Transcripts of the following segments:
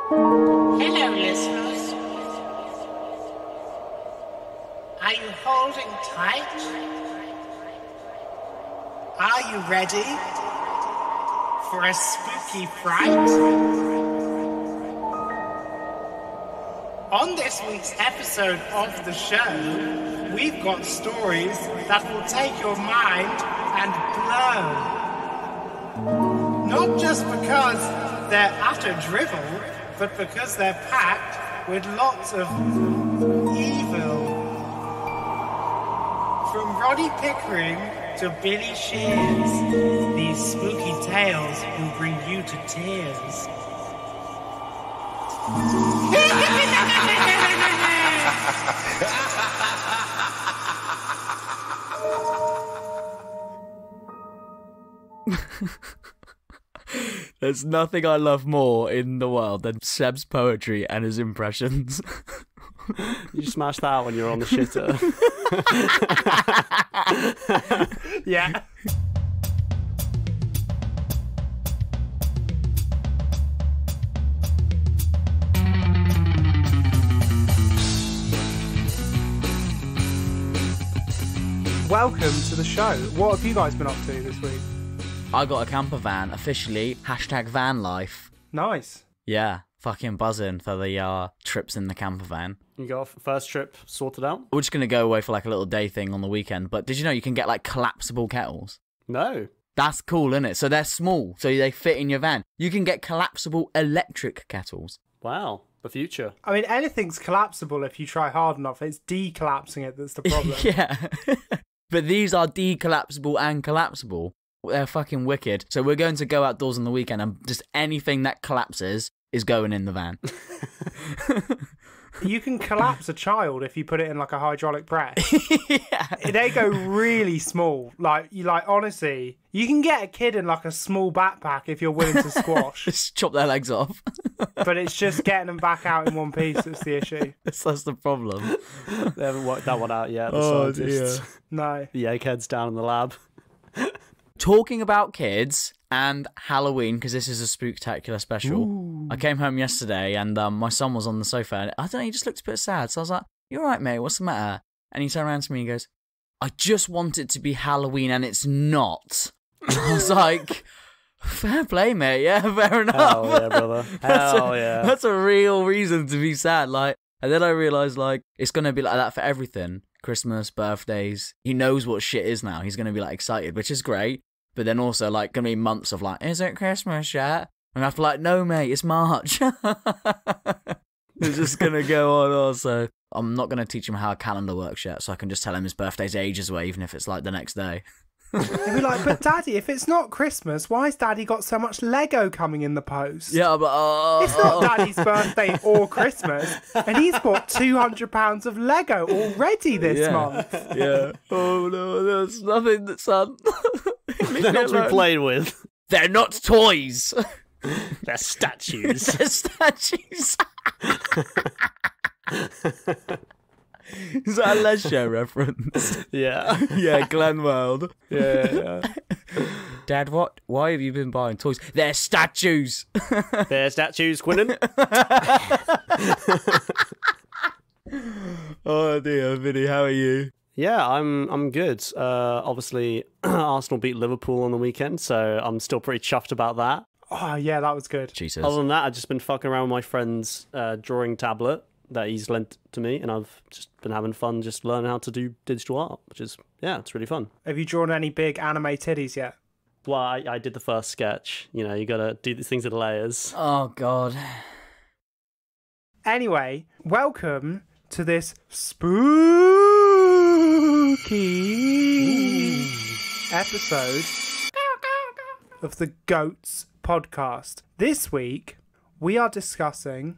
Hello, listeners. Are you holding tight? Are you ready for a spooky fright? On this week's episode of the show, we've got stories that will take your mind and blow. Not just because they're utter drivel, but because they're packed with lots of evil. From Roddy Pickering to Billy Shears, these spooky tales will bring you to tears. There's nothing I love more in the world than Seb's poetry and his impressions. You smash that when you're on the shitter. Yeah. Welcome to the show. What have you guys been up to this week? I got a camper van, officially, #van life. Nice. Yeah, fucking buzzing for the trips in the camper van. You got a first trip sorted out? We're just going to go away for like a little day thing on the weekend, but did you know you can get like collapsible kettles? No. That's cool, isn't it? So they're small, so they fit in your van. You can get collapsible electric kettles. Wow. The future. I mean, anything's collapsible if you try hard enough. It's decollapsing it that's the problem. Yeah. But these are decollapsible and collapsible. They're fucking wicked. So we're going to go outdoors on the weekend and just anything that collapses is going in the van. You can collapse a child if you put it in like a hydraulic press. Yeah. They go really small. Honestly, you can get a kid in like a small backpack if you're willing to squash. Just chop their legs off. But it's just getting them back out in one piece that's the issue. That's the problem. They haven't worked that one out yet. The scientists. dear. No. The eggheads down in the lab. Talking about kids and Halloween, because this is a Spooktacular special. Ooh. I came home yesterday and my son was on the sofa and I don't know, he just looked a bit sad. So I was like, "You all right, mate? What's the matter?" And he turned around to me and goes, "I just want it to be Halloween and it's not." I was like, "Fair play, mate. Yeah, fair enough." Hell yeah, brother. Yeah. That's a real reason to be sad. And then I realised, it's going to be like that for everything. Christmas, birthdays. He knows what shit is now. He's going to be, excited, which is great. But then also, going to be months of, is it Christmas yet? And I have to no, mate, it's March. It's just going to go on also. I'm not going to teach him how a calendar works yet, so I can just tell him his birthday's ages away, even if it's, the next day. They'd be like, "But Daddy, if it's not Christmas, why has Daddy got so much Lego coming in the post?" Yeah, I'm like, "Oh." It's not Daddy's birthday or Christmas, and he's bought £200 of Lego already this month. Yeah. Oh, no, there's nothing, son. They're not to be played with. They're not toys. They're statues. They're statues. Is that a Les Show reference? Yeah. Yeah, Glenn Wild. Yeah. Dad, why have you been buying toys? They're statues. They're statues, Quinnen. Oh dear, Vinny, how are you? Yeah, I'm good. Obviously, Arsenal beat Liverpool on the weekend, so I'm still pretty chuffed about that. Oh, yeah, that was good. Jesus. Other than that, I've just been fucking around with my friend's drawing tablet that he's lent to me, and I've just been having fun just learning how to do digital art, which is, it's really fun. Have you drawn any big anime titties yet? Well, I did the first sketch. You gotta do these things in layers. Oh, God. Anyway, welcome to this spooky episode of the Goats podcast. This week, we are discussing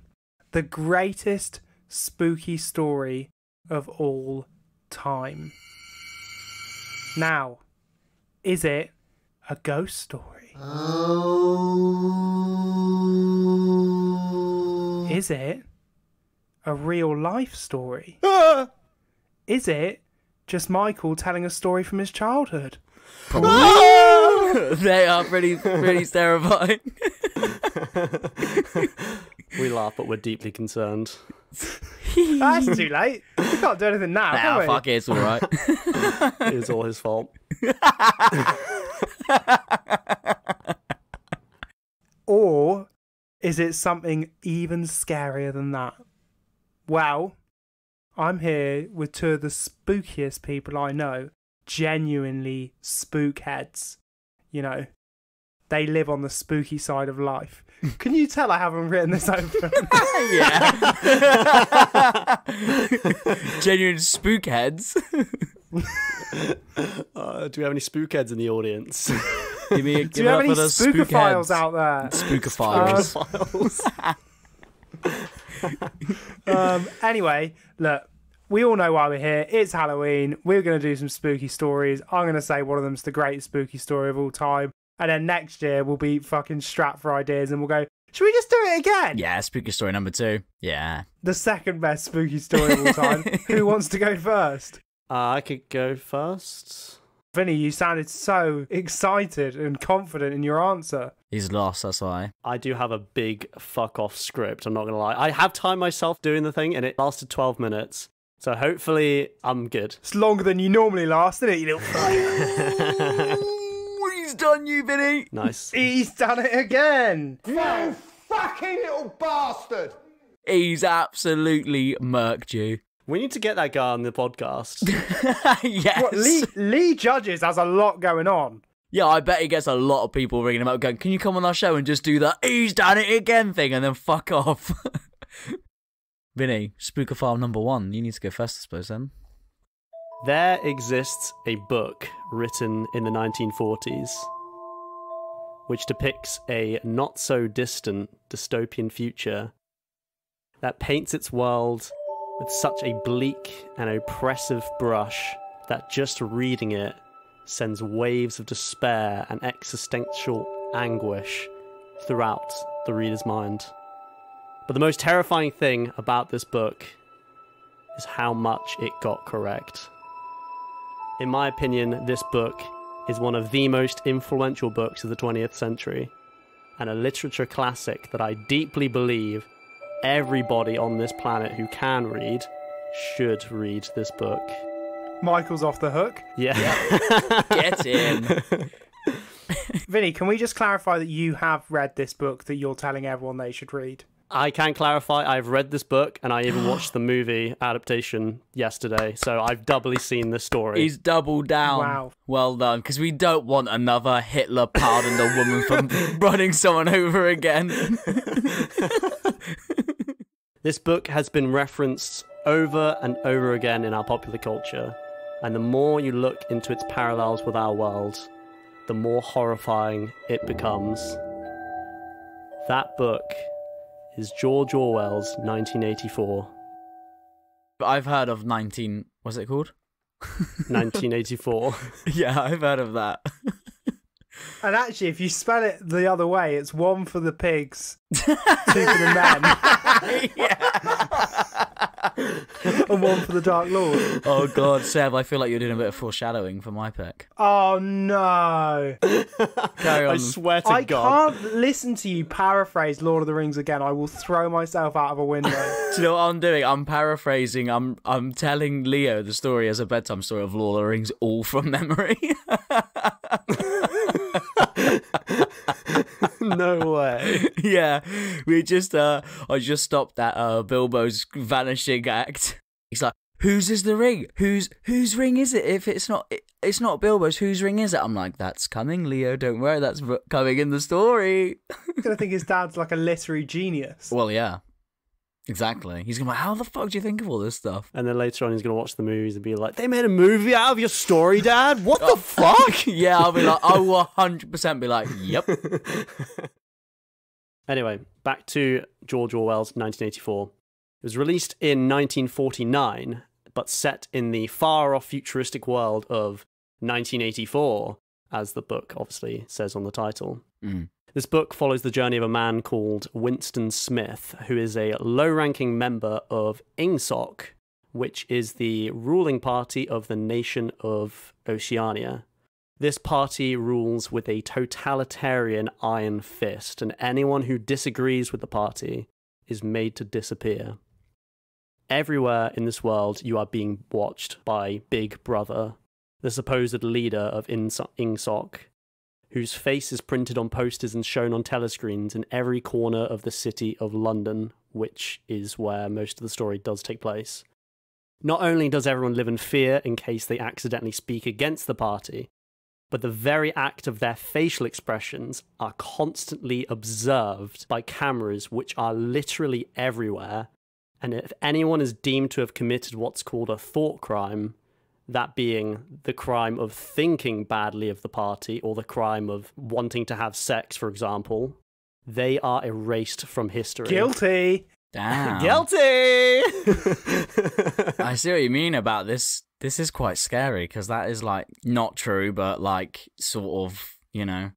the greatest spooky story of all time. Now, is it a ghost story? Is it a real life story? Is it just Michael telling a story from his childhood? They are pretty terrifying. We laugh, but we're deeply concerned. That's too late. We can't do anything now, can Nah, we? fuck it, it's all right. It was all his fault. Or is it something even scarier than that? Well, I'm here with two of the spookiest people I know. Genuinely spookheads. You know, they live on the spooky side of life. Can you tell I haven't written this over? Yeah. Genuine spookheads. Do we have any spookheads in the audience? Give me Do you have any spookophiles out there? Spookophiles. Anyway, look, we all know why we're here. It's Halloween. We're going to do some spooky stories. I'm going to say one of them's the greatest spooky story of all time. And then next year, we'll be fucking strapped for ideas and we'll go, should we just do it again? Yeah, spooky story number 2. Yeah. The second best spooky story of all time. Who wants to go first? I could go first. Vinny, you sounded so excited and confident in your answer. He's lost, that's why. I do have a big fuck off script, I'm not going to lie. I have timed myself doing the thing and it lasted 12 minutes. So hopefully I'm good. It's longer than you normally last, isn't it, you little fuck? He's done you, Vinny. Nice. He's done it again. You fucking little bastard! He's absolutely murked you. We need to get that guy on the podcast. Yes. What, Lee Judges has a lot going on. Yeah, I bet he gets a lot of people ringing him up going, can you come on our show and just do that he's done it again thing and then fuck off? Vinny, spookophile number 1. You need to go first, I suppose, then. There exists a book written in the 1940s which depicts a not-so-distant dystopian future that paints its world with such a bleak and oppressive brush that just reading it sends waves of despair and existential anguish throughout the reader's mind. But the most terrifying thing about this book is how much it got correct. In my opinion, this book is one of the most influential books of the 20th century, and a literature classic that I deeply believe everybody on this planet who can read should read this book. Michael's off the hook. Yeah. Get in. Vinny, can we just clarify that you have read this book that you're telling everyone they should read? I can clarify, I've read this book and I even watched the movie adaptation yesterday, so I've doubly seen this story. He's doubled down. Wow. Well done, because we don't want another Hitler pardoned a woman for running someone over again. This book has been referenced over and over again in our popular culture, and the more you look into its parallels with our world, the more horrifying it becomes. That book is George Orwell's 1984. I've heard of what's it called? 1984. Yeah, I've heard of that. And actually, if you spell it the other way, it's 1 for the pigs, 2 for the men, and 1 for the Dark Lord. Oh God, Seb, I feel like you're doing a bit of foreshadowing for my pick. Oh no! Carry on. I swear to I God. can't listen to you paraphrase Lord of the Rings again. I will throw myself out of a window. Do you know what I'm doing? I'm paraphrasing. I'm telling Leo the story as a bedtime story of Lord of the Rings, all from memory. No way. Yeah, we just I just stopped at Bilbo's vanishing act. He's like, "Whose is the ring? Whose ring is it? If it's not Bilbo's, whose ring is it?" I'm like, "That's coming, Leo. Don't worry, that's coming in the story." He's gonna think his dad's like a literary genius. Well, yeah, exactly. He's gonna be like, "How the fuck do you think of all this stuff?" And then later on he's going to watch the movies and be like, they made a movie out of your story, Dad? What the fuck? Yeah, I'll be like, I will 100% be like, "Yep." Anyway, back to George Orwell's 1984. It was released in 1949, but set in the far-off futuristic world of 1984, as the book obviously says on the title. Mm. This book follows the journey of a man called Winston Smith, who is a low-ranking member of INGSOC, which is the ruling party of the nation of Oceania. This party rules with a totalitarian iron fist, and anyone who disagrees with the party is made to disappear. Everywhere in this world, you are being watched by Big Brother, the supposed leader of Ingsoc, whose face is printed on posters and shown on telescreens in every corner of the city of London, which is where most of the story does take place. Not only does everyone live in fear in case they accidentally speak against the party, but the very act of their facial expressions are constantly observed by cameras which are literally everywhere, and if anyone is deemed to have committed what's called a thought crime, that being the crime of thinking badly of the party or the crime of wanting to have sex, for example, they are erased from history. Guilty! Damn. Guilty! I see what you mean about this. This is quite scary because that is like not true, but like sort of, you know.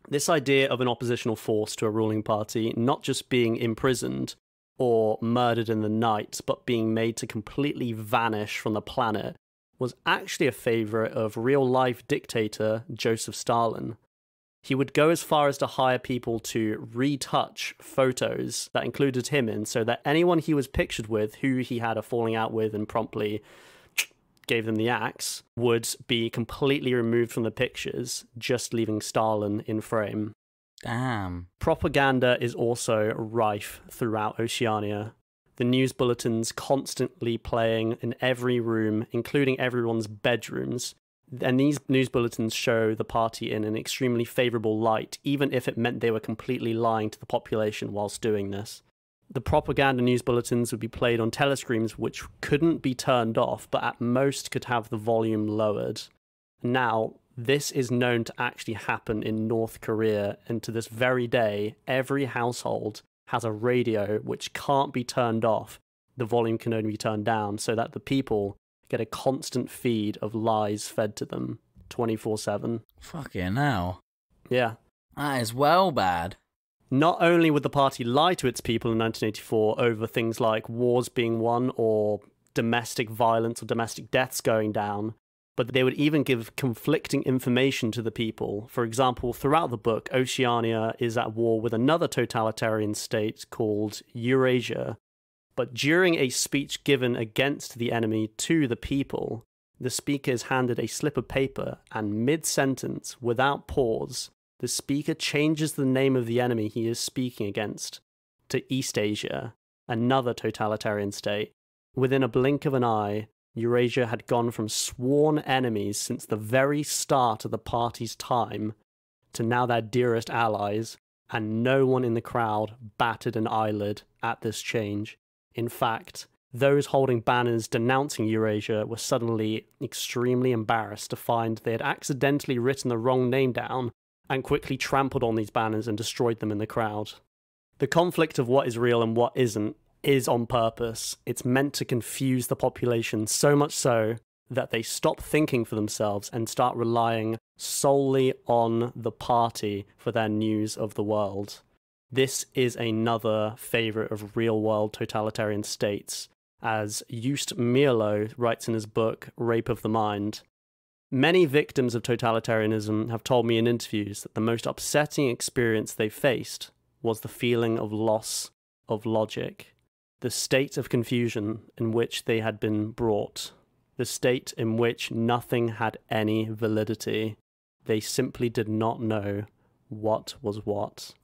This idea of an oppositional force to a ruling party not just being imprisoned or murdered in the night, but being made to completely vanish from the planet was actually a favourite of real-life dictator Joseph Stalin. He would go as far as to hire people to retouch photos that included him in, so that anyone he was pictured with, who he had a falling out with and promptly gave them the axe, would be completely removed from the pictures, just leaving Stalin in frame. Damn. Propaganda is also rife throughout Oceania. The news bulletins constantly playing in every room, including everyone's bedrooms. And these news bulletins show the party in an extremely favourable light, even if it meant they were completely lying to the population whilst doing this. The propaganda news bulletins would be played on telescreens which couldn't be turned off, but at most could have the volume lowered. Now, this is known to actually happen in North Korea, and to this very day, every household has a radio which can't be turned off. The volume can only be turned down so that the people get a constant feed of lies fed to them 24/7. Fucking hell. Yeah. That is well bad. Not only would the party lie to its people in 1984 over things like wars being won or domestic violence or domestic deaths going down, but they would even give conflicting information to the people. For example, throughout the book, Oceania is at war with another totalitarian state called Eurasia. But during a speech given against the enemy to the people, the speaker is handed a slip of paper, and mid-sentence, without pause, the speaker changes the name of the enemy he is speaking against to Eastasia, another totalitarian state. Within a blink of an eye, Eurasia had gone from sworn enemies since the very start of the party's time to now their dearest allies, and no one in the crowd batted an eyelid at this change. In fact, those holding banners denouncing Eurasia were suddenly extremely embarrassed to find they had accidentally written the wrong name down and quickly trampled on these banners and destroyed them in the crowd. The conflict of what is real and what isn't is on purpose. It's meant to confuse the population so much so that they stop thinking for themselves and start relying solely on the party for their news of the world. This is another favourite of real-world totalitarian states, as Just Mierlo writes in his book Rape of the Mind. Many victims of totalitarianism have told me in interviews that the most upsetting experience they faced was the feeling of loss of logic, the state of confusion in which they had been brought, the state in which nothing had any validity. They simply did not know what was what.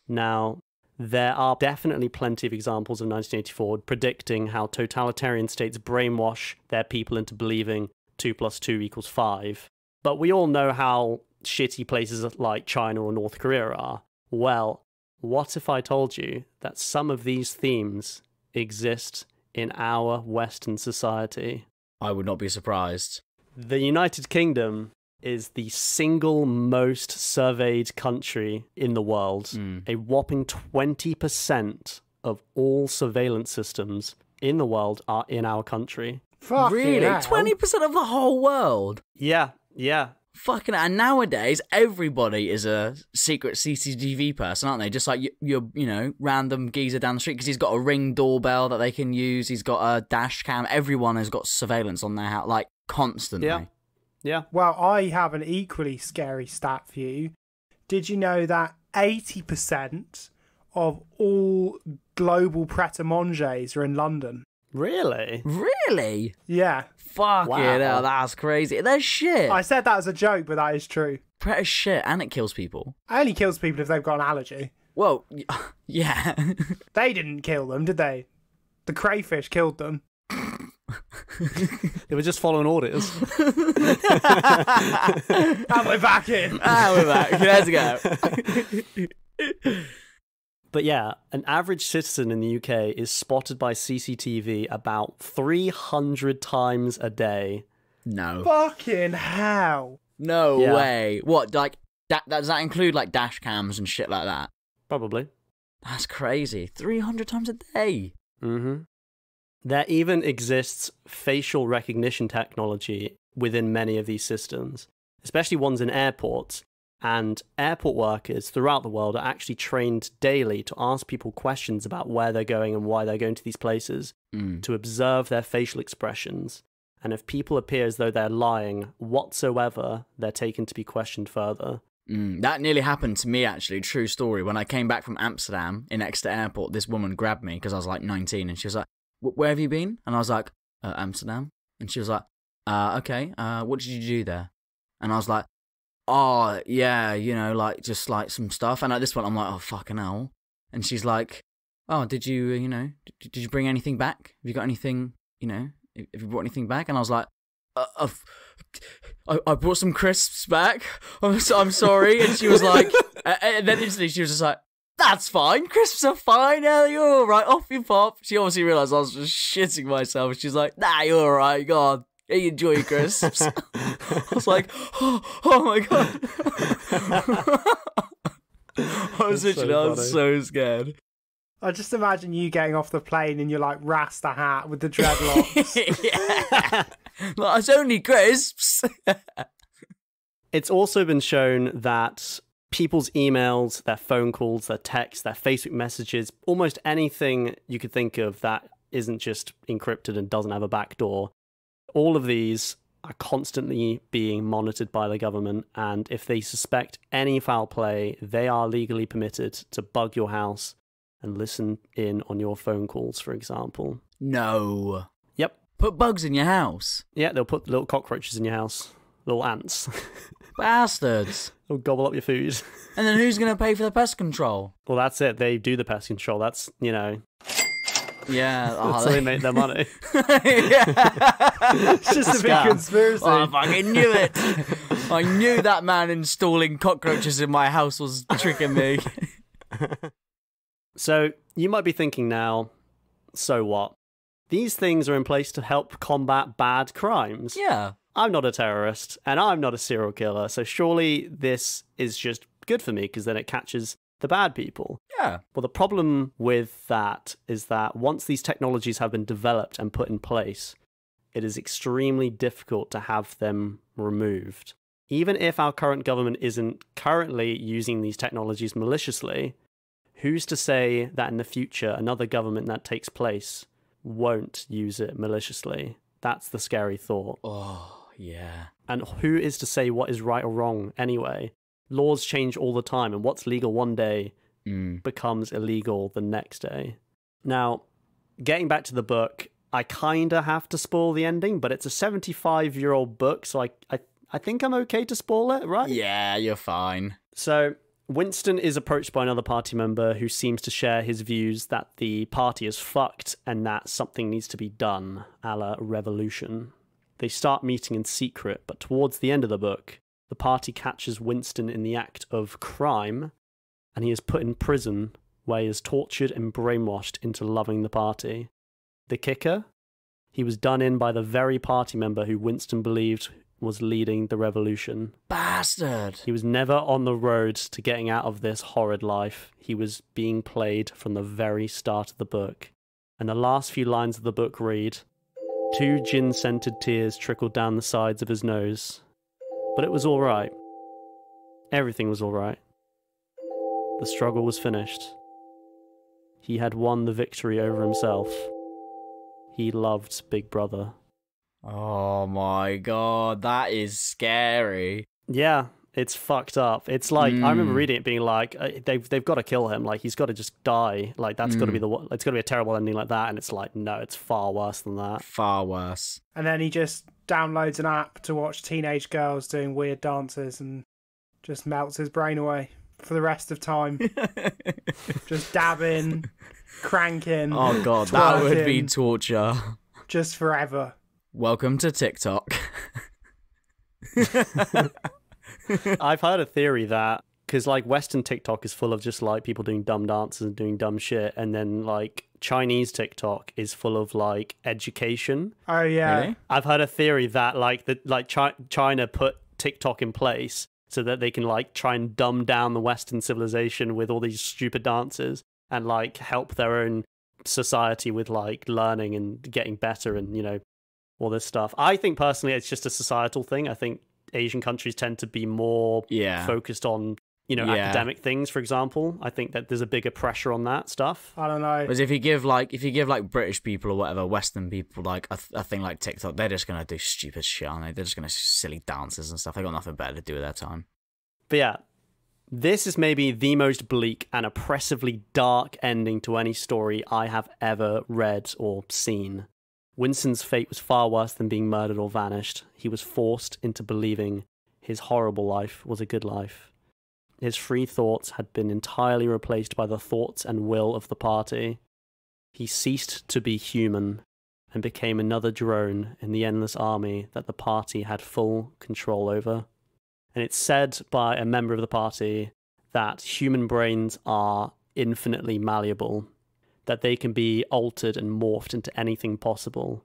Now, there are definitely plenty of examples of 1984 predicting how totalitarian states brainwash their people into believing 2 + 2 = 5. But we all know how shitty places like China or North Korea are. Well, what if I told you that some of these themes exist in our Western society? I would not be surprised. The United Kingdom is the single most surveyed country in the world. A whopping 20% of all surveillance systems in the world are in our country. Fucking Really? hell. 20% of the whole world? Yeah. Fucking, and nowadays everybody is a secret CCTV person, aren't they? Just like your random geezer down the street, because he's got a Ring doorbell that they can use. He's got a dash cam. Everyone has got surveillance on their house, like constantly. Yeah. Well, I have an equally scary stat for you. Did you know that 80% of all global pret-a-manges are in London. Really? Really? Yeah. Fuck Wow. it, hell, that's crazy. They're shit. I said that as a joke, but that is true. Pret is shit, and it kills people. It only kills people if they've got an allergy. Well, yeah. They didn't kill them, did they? The crayfish killed them. They were just following orders. And we're back in. We're back. Let's go. But yeah, an average citizen in the UK is spotted by CCTV about 300 times a day. No. Fucking hell. No Yeah. way. What, like, does that include, like, dash cams and shit like that? Probably. That's crazy. 300 times a day. Mm-hmm. There even exists facial recognition technology within many of these systems, especially ones in airports. And airport workers throughout the world are actually trained daily to ask people questions about where they're going and why they're going to these places, to observe their facial expressions. And if people appear as though they're lying whatsoever, they're taken to be questioned further. That nearly happened to me, actually. True story. When I came back from Amsterdam in Exeter Airport, this woman grabbed me because I was like 19, and she was like, "Where have you been?" And I was like, "Amsterdam." And she was like, "Okay, what did you do there?" And I was like, "Oh, yeah, you know, like, just, like, some stuff." And at this point, I'm like, "Oh, fucking hell." And she's like, "Oh, did you, you know, did you bring anything back? Have you got anything, you know, have you brought anything back?" And I was like, I brought some crisps back. I'm sorry." And she was like, and then instantly she was just like, "That's fine. Crisps are fine. Yeah, you're all right. Off you pop." She obviously realised I was just shitting myself. She's like, "Nah, you're all right. Go on. You enjoy your crisps." I was like, oh my God. I was so scared. I just imagine you getting off the plane in your like Rasta hat with the dreadlocks. Yeah. Like, it's only crisps. It's also been shown that people's emails, their phone calls, their texts, their Facebook messages, almost anything you could think of that isn't just encrypted and doesn't have a backdoor, all of these are constantly being monitored by the government, and if they suspect any foul play, they are legally permitted to bug your house and listen in on your phone calls, for example. No. Yep. Put bugs in your house. Yeah, they'll put little cockroaches in your house. Little ants. Bastards. They'll gobble up your food. And then who's going to pay for the pest control? Well, that's it. They do the pest control. That's, you know... Yeah. That's how they make their money. It's just a big conspiracy. Oh, I fucking knew it. I knew that man installing cockroaches in my house was tricking me. So, you might be thinking now, so what? These things are in place to help combat bad crimes. Yeah. I'm not a terrorist, and I'm not a serial killer, so surely this is just good for me, because then it catches the bad people. Yeah. Well, the problem with that is that once these technologies have been developed and put in place, it is extremely difficult to have them removed. Even if our current government isn't currently using these technologies maliciously, who's to say that in the future another government that takes place won't use it maliciously? That's the scary thought. Oh, yeah. And who is to say what is right or wrong anyway? Laws change all the time, and what's legal one day becomes illegal the next day. Now, getting back to the book, I kind of have to spoil the ending, but it's a 75-year-old book, so I think I'm okay to spoil it, right? Yeah, you're fine. So, Winston is approached by another party member who seems to share his views that the party is fucked and that something needs to be done, a la revolution. They start meeting in secret, but towards the end of the book, the party catches Winston in the act of crime, and he is put in prison where he is tortured and brainwashed into loving the party. The kicker? He was done in by the very party member who Winston believed was leading the revolution. Bastard. He was never on the road to getting out of this horrid life. He was being played from the very start of the book. And the last few lines of the book read, 2 gin-scented tears trickled down the sides of his nose. But it was all right. Everything was all right. The struggle was finished. He had won the victory over himself. He loved Big Brother. Oh my God, that is scary. Yeah, It's fucked up. It's like I remember reading it being like they've got to kill him. Like he's got to just die. Like that's got to be it's got to be a terrible ending like that. And it's like no, it's far worse than that. Far worse. And then he just downloads an app to watch teenage girls doing weird dances and just melts his brain away for the rest of time. Just dabbing, cranking. Oh god, twerking, that would be torture. Just forever. Welcome to TikTok. I've heard a theory that because like Western TikTok is full of just like people doing dumb dances and doing dumb shit, and then like Chinese TikTok is full of like education. Oh yeah. Really? I've heard a theory that China put TikTok in place so that they can like try and dumb down the Western civilization with all these stupid dances and like help their own society with like learning and getting better and, you know, all this stuff. I think personally it's just a societal thing. I think Asian countries tend to be more focused on, you know, academic things, for example. I think that there's a bigger pressure on that stuff. I don't know. Because if you give British people or whatever, Western people like a thing like TikTok, they're just gonna do stupid shit, aren't they? They're just gonna do silly dances and stuff. They got nothing better to do with their time. But yeah, this is maybe the most bleak and oppressively dark ending to any story I have ever read or seen. Winston's fate was far worse than being murdered or vanished. He was forced into believing his horrible life was a good life. His free thoughts had been entirely replaced by the thoughts and will of the party. He ceased to be human and became another drone in the endless army that the party had full control over. And it's said by a member of the party that human brains are infinitely malleable, that they can be altered and morphed into anything possible.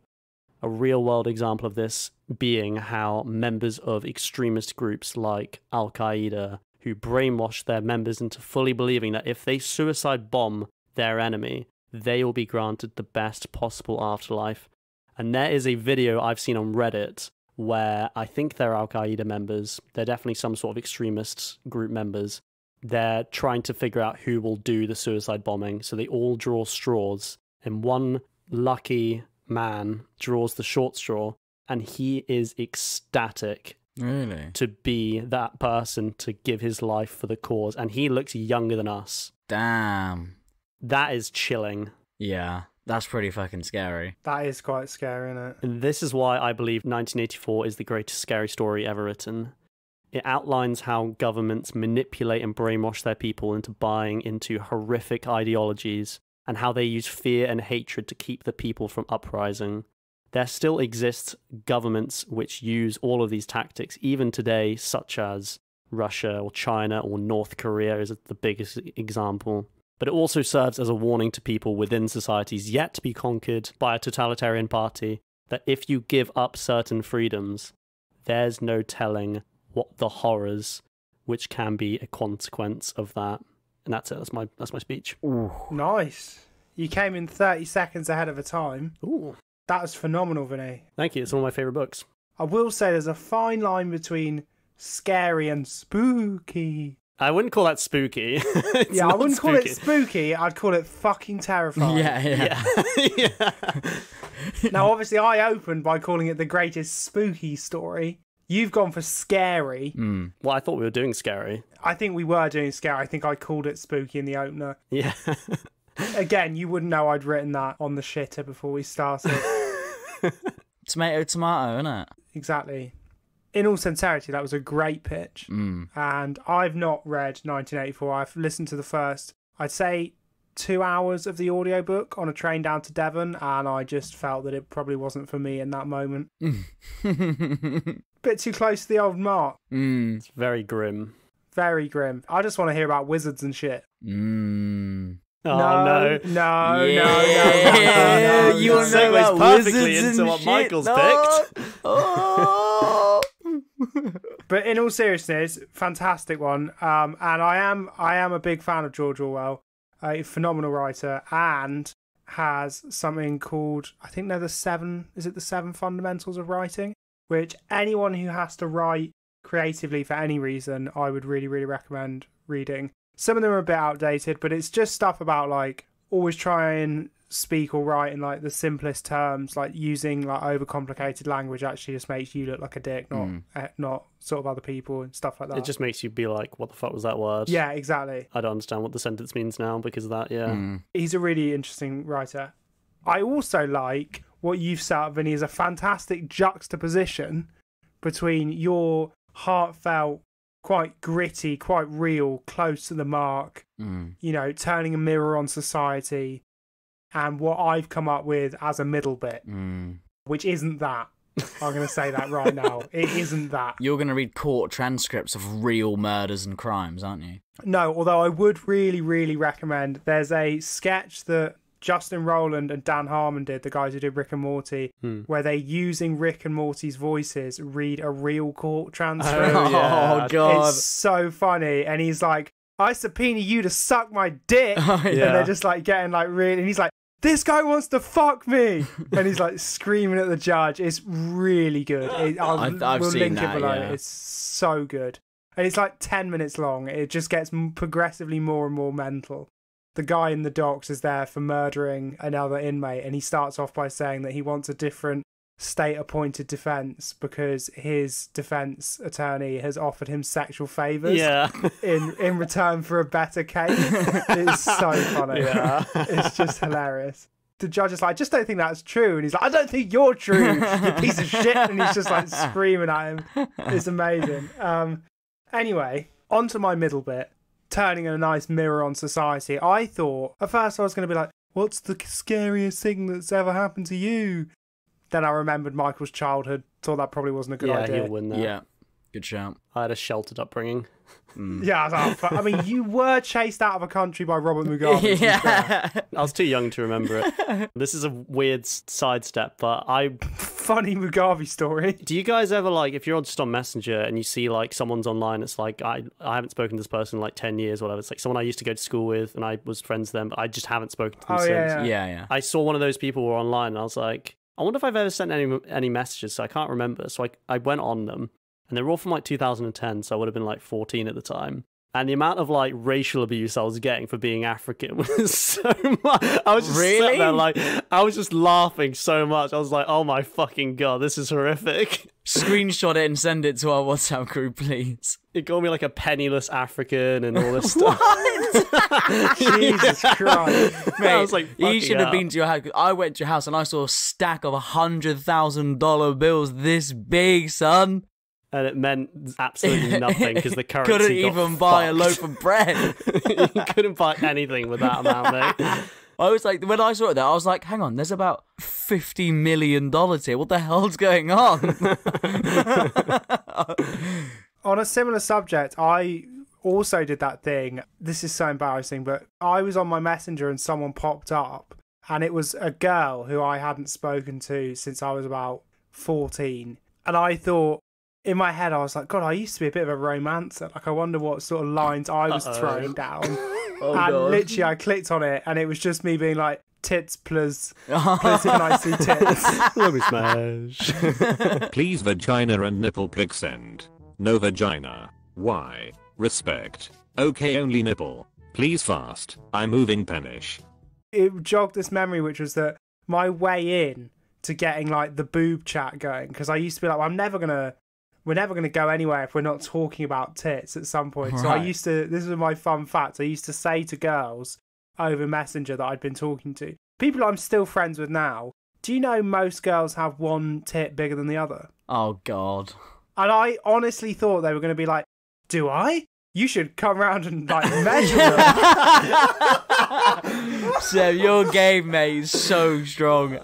A real-world example of this being how members of extremist groups like Al-Qaeda, who brainwash their members into fully believing that if they suicide bomb their enemy, they will be granted the best possible afterlife. And there is a video I've seen on Reddit where I think they're Al-Qaeda members. They're definitely some sort of extremist group members. They're trying to figure out who will do the suicide bombing. So they all draw straws, and one lucky man draws the short straw, and he is ecstatic to be that person to give his life for the cause. And he looks younger than us. Damn. That is chilling. Yeah, that's pretty fucking scary. That is quite scary, isn't it? And this is why I believe 1984 is the greatest scary story ever written. It outlines how governments manipulate and brainwash their people into buying into horrific ideologies and how they use fear and hatred to keep the people from uprising. There still exist governments which use all of these tactics even today, such as Russia or China or North Korea is the biggest example. But it also serves as a warning to people within societies yet to be conquered by a totalitarian party that if you give up certain freedoms, there's no telling what the horrors which can be a consequence of that. And that's it. That's my speech. Ooh. Nice. You came in 30 seconds ahead of the time. Ooh. That was phenomenal, Vinny. Thank you. It's one of my favourite books. I will say there's a fine line between scary and spooky. I wouldn't call that spooky. Yeah, I wouldn't call it spooky. I'd call it fucking terrifying. Yeah. Yeah. Now, obviously, I opened by calling it the greatest spooky story. You've gone for scary. Well, I thought we were doing scary. I think we were doing scary. I think I called it spooky in the opener. Yeah. Again, you wouldn't know I'd written that on the shitter before we started. Tomato, innit? Exactly. In all sincerity, that was a great pitch. And I've not read 1984. I've listened to the first, I'd say, 2 hours of the audiobook on a train down to Devon, and I just felt that it probably wasn't for me in that moment. Bit too close to the old mark. It's very grim. Very grim. I just want to hear about wizards and shit. Oh, no. No. You want to know about perfectly wizards into and what shit? Michael's picked. Oh. But in all seriousness, fantastic one. And I am a big fan of George Orwell, a phenomenal writer, and has something called, I think they're the 7 fundamentals of writing, which anyone who has to write creatively for any reason, I would really, really recommend reading. Some of them are a bit outdated, but it's just stuff about like always try and speak or write in like the simplest terms, like using like overcomplicated language actually just makes you look like a dick, not sort of other people and stuff like that. It just makes you be like, what the fuck was that word? Yeah, exactly. I don't understand what the sentence means now because of that, yeah. He's a really interesting writer. I also like what you've set up, Vinny, is a fantastic juxtaposition between your heartfelt, quite gritty, quite real, close to the mark, you know, turning a mirror on society, and what I've come up with as a middle bit, which isn't that. I'm going to say that right now. It isn't that. You're going to read court transcripts of real murders and crimes, aren't you? No, although I would really, really recommend, there's a sketch that Justin Rowland and Dan Harmon did, the guys who did Rick and Morty, where they, using Rick and Morty's voices, read a real court transcript. Oh, God. It's so funny. And he's like, I subpoena you to suck my dick. And they're just like getting like really, and he's like, this guy wants to fuck me. And he's like screaming at the judge. It's really good. I've we'll seen link that, it below. yeah. It's so good. And it's like 10 minutes long. It just gets progressively more and more mental. The guy in the docks is there for murdering another inmate, and he starts off by saying that he wants a different state-appointed defence because his defence attorney has offered him sexual favours in return for a better case. It's so funny. Yeah. It's just hilarious. The judge is like, I just don't think that's true. And he's like, I don't think you're true, you piece of shit. And he's just like screaming at him. It's amazing. Anyway, on to my middle bit. Turning a nice mirror on society. I thought, at first I was going to be like, what's the scariest thing that's ever happened to you? Then I remembered Michael's childhood, thought that probably wasn't a good idea. Yeah, he'll win that. Yeah, good shout. I had a sheltered upbringing. Yeah, I was like, I mean, you were chased out of a country by Robert Mugabe. Yeah. I was too young to remember it. This is a weird sidestep, but Funny Mugabe story. do you guys ever, like, if you're just on Messenger and you see, like, someone's online, it's like, I haven't spoken to this person in, like, 10 years or whatever. It's like someone I used to go to school with and I was friends with them, but I just haven't spoken to them since. Yeah. I saw one of those people were online and I was like, I wonder if I've ever sent any messages, so I can't remember. So I went on them, and they were all from, like, 2010, so I would have been, like, 14 at the time. And the amount of, like, racial abuse I was getting for being African was so much. I was just sitting there, like, I was just laughing so much. I was like, oh my fucking God, this is horrific. Screenshot it and send it to our WhatsApp group, please. It called me, like, a penniless African and all this stuff. Jesus Christ. Mate, I was like, he should have been to your house. I went to your house and I saw a stack of $100,000 bills this big, son. And it meant absolutely nothing because the currency couldn't even buy a loaf of bread. You couldn't buy anything with that amount, mate. I was like, when I saw it there, I was like, hang on, there's about $50 million here. What the hell's going on? On a similar subject, I also did that thing. This is so embarrassing, but I was on my Messenger and someone popped up, and it was a girl who I hadn't spoken to since I was about 14. And I thought, in my head, I was like, God, I used to be a bit of a romancer. Like, I wonder what sort of lines I was throwing down. Literally, I clicked on it, and it was just me being like, tits, please. Please, can I see tits? Let me smash. Please vagina and nipple pic send. No vagina. Why? Respect. Okay, only nipple. Please fast. I'm moving penish. It jogged this memory, which was that my way in to getting like the boob chat going, because I used to be like, well, we're never going to go anywhere if we're not talking about tits at some point. Right. So I used to, this was my fun fact, I used to say to girls over Messenger that I'd been talking to, people I'm still friends with now, do you know most girls have one tit bigger than the other? Oh, God. And I honestly thought they were going to be like, do I? You should come around and like measure them. So your game, mate, is so strong.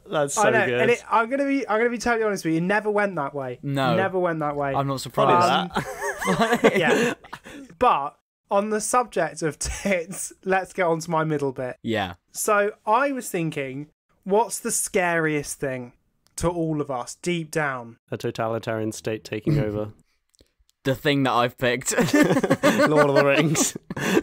That's so good. And I'm gonna be totally honest with you. It never went that way. No, never went that way. I'm not surprised. Yeah, but on the subject of tits, let's get on to my middle bit. Yeah. So I was thinking, what's the scariest thing to all of us deep down? A totalitarian state taking over. The thing that I've picked. Lord of the Rings.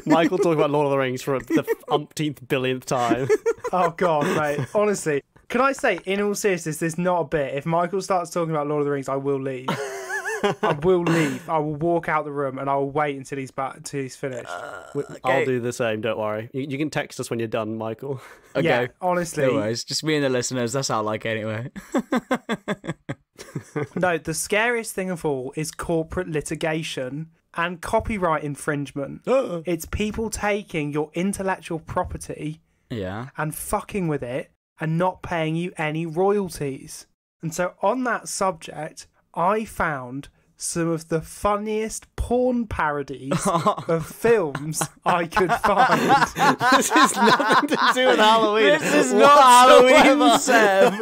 Michael talking about Lord of the Rings for the umpteenth billionth time. Oh God, mate. Honestly. Can I say, in all seriousness, this is not a bit. If Michael starts talking about Lord of the Rings, I will leave. I will leave. I will walk out the room and I will wait until he's finished. I'll do the same. Don't worry. You can text us when you're done, Michael. Okay. Yeah, honestly. No worries. Just me and the listeners. That's how I like it anyway. No, the scariest thing of all is corporate litigation and copyright infringement. It's people taking your intellectual property Yeah. and fucking with it and not paying you any royalties. And so on that subject, I found some of the funniest porn parodies of films I could find. This has nothing to do with Halloween. This is not Halloween, Sam.